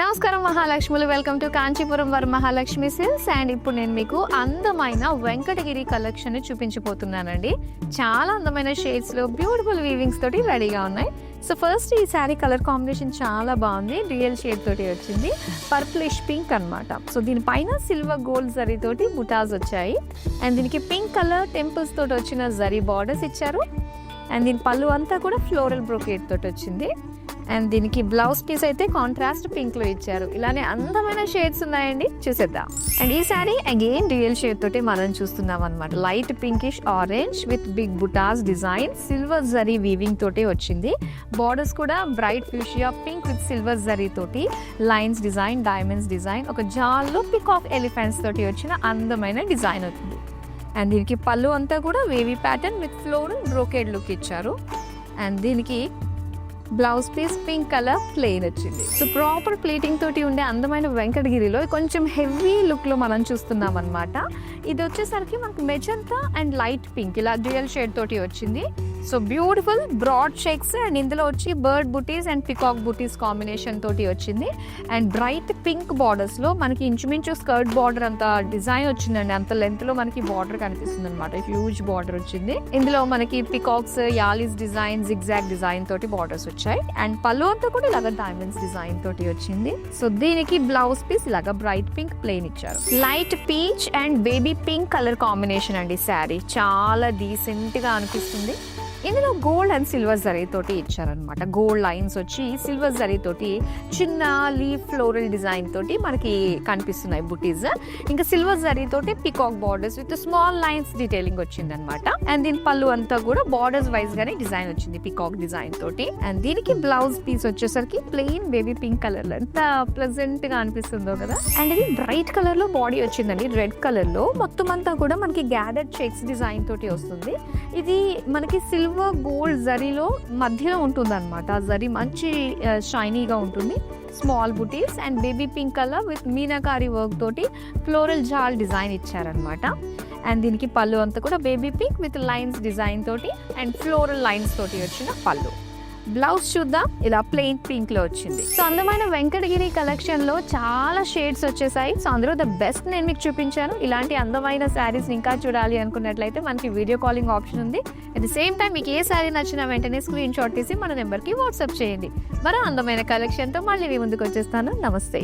నమస్కారం మహాలక్ష్ములు, welcome to Kanchipuram Varamahalakshmi silks. And ఇప్పుడు నేను మీకు అందమైన వెంకటగిరి కలెక్షన్ ని చూపించబోతున్నానండి. చాలా అందమైన షేడ్స్ లో బ్యూటిఫుల్ వీవింగ్స్ తోటి రెడీగా ఉన్నాయి. సో ఫస్ట్ ఈ శారీ కలర్ కాంబినేషన్ చాలా బాగుంది. రియల్ షేడ్ తోటి వచ్చింది, పర్పులిష్ పింక్ అన్నమాట. సో దీనిపైన సిల్వర్ గోల్డ్ జరీ తోటి బుటాస్ వచ్చాయి. అండ్ దీనికి పింక్ కలర్ టెంపుల్స్ తోటి వచ్చిన జరీ బార్డర్స్ ఇచ్చారు. అండ్ దీని పళ్ళు అంతా కూడా ఫ్లోరల్ బ్రోకేట్ తోటి వచ్చింది. అండ్ దీనికి బ్లౌజ్ పీస్ అయితే కాంట్రాస్ట్ పింక్ లో ఇచ్చారు. ఇలానే అందమైన షేడ్స్ ఉన్నాయండి, చూసేద్దాం. అండ్ ఈ సారీ అగైన్ రియల్ షేడ్ తోటి మనం చూస్తున్నాం అనమాట. Light pinkish orange with big butas design, silver zari weaving తోటి వచ్చింది. బార్డర్స్ కూడా bright fuchsia pink with silver zari తోటి లైన్స్ డిజైన్, డైమండ్స్ డిజైన్, ఒక జాల్లో పికాక్ ఎలిఫెంట్స్ తోటి వచ్చిన అందమైన డిజైన్ అవుతుంది. అండ్ దీనికి పళ్ళు అంతా కూడా wavy pattern with floral brocade look ఇచ్చారు. అండ్ దీనికి blouse piece pink colour plain వచ్చింది. సో ప్రాపర్ ప్లేటింగ్ తోటి ఉండే అందమైన వెంకటగిరిలో కొంచెం హెవీ లుక్ లో మనం చూస్తున్నాం అనమాట. ఇది వచ్చేసరికి మనకు మెజంతా అండ్ లైట్ పింక్ ఇలా డ్యూయల్ షేడ్ తోటి వచ్చింది. సో బ్యూటిఫుల్ బ్రాడ్ షేక్స్ అండ్ ఇందులో వచ్చి bird buttis and peacock buttis combination తోటి వచ్చింది. అండ్ బ్రైట్ పింక్ బార్డర్స్ లో మనకి ఇంచుమించు స్కర్ట్ బార్డర్ అంత డిజైన్ వచ్చిందండి. అంత లెంత్ లో మనకి బార్డర్ కనిపిస్తుంది అనమాట. హ్యూజ్ బార్డర్ వచ్చింది. ఇందులో మనకి peacocks, Alice design, zigzag design తోటి బార్డర్స్ వచ్చాయి. అండ్ పళ్ళు అంతా కూడా ఇలాగ డైమండ్స్ డిజైన్ తోటి వచ్చింది. సో దీనికి బ్లౌజ్ పీస్ ఇలాగ బ్రైట్ పింక్ ప్లెయిన్ ఇచ్చారు. Light peach and baby pink colour combination అండి. శారీ చాలా డీసెంట్ గా అనిపిస్తుంది. ఇందులో గోల్డ్ అండ్ సిల్వర్ జరీ తోటి ఇచ్చారనమాట. గోల్డ్ లైన్స్ వచ్చి సిల్వర్ జరీ తోటి చిన్న లీఫ్ ఫ్లోరల్ డిజైన్ తోటి మనకి కనిపిస్తున్నాయి బుటీస్. ఇంకా సిల్వర్ జరీ తోటి peacock borders with small lines detailing వచ్చింది అనమాట. అండ్ దీని పళ్ళు అంతా కూడా బార్డర్స్ వైజ్ గానే డిజైన్ వచ్చింది పికాక్ డిజైన్ తోటి. అండ్ దీనికి బ్లౌజ్ పీస్ వచ్చేసరికి ప్లెయిన్ బేబీ పింక్ కలర్ లో ఎంత ప్లెజెంట్ గా అనిపిస్తుందో కదా. అండ్ ఇది బ్రైట్ కలర్ లో బాడీ వచ్చిందండి. రెడ్ కలర్ లో మొత్తం అంతా కూడా మనకి గ్యాదర్డ్ చెక్స్ డిజైన్ తోటి వస్తుంది. ఇది మనకి సిల్వర్ గోల్డ్ జరీలో మధ్యలో ఉంటుంది అనమాట. ఆ జరీ మంచి షైనీగా ఉంటుంది. Small buttis and baby pink colour with meenakari work తోటి ఫ్లోరల్ జాల్ డిజైన్ ఇచ్చారనమాట. అండ్ దీనికి పళ్ళు అంతా కూడా baby pink with lines design తోటి అండ్ ఫ్లోరల్ లైన్స్ తోటి వచ్చిన పళ్ళు. బ్లౌజ్ చూద్దాం, ఇలా ప్లెయిన్ పింక్ లో వచ్చింది. సో అందమైన వెంకటగిరి కలెక్షన్ లో చాలా షేడ్స్ వచ్చేసాయి. సో అందులో ద బెస్ట్ నేను మీకు చూపించాను. ఇలాంటి అందమైన శారీస్ ఇంకా చూడాలి అనుకున్నట్లయితే మనకి వీడియో కాలింగ్ ఆప్షన్ ఉంది. అట్ ది సేమ్ టైం మీకు ఏ శారీ నచ్చినా వెంటనే స్క్రీన్ షాట్ తీసి మన నెంబర్కి వాట్సాప్ చేయండి. మరో అందమైన కలెక్షన్తో మళ్ళీ మీ ముందుకు వచ్చేస్తాను. నమస్తే.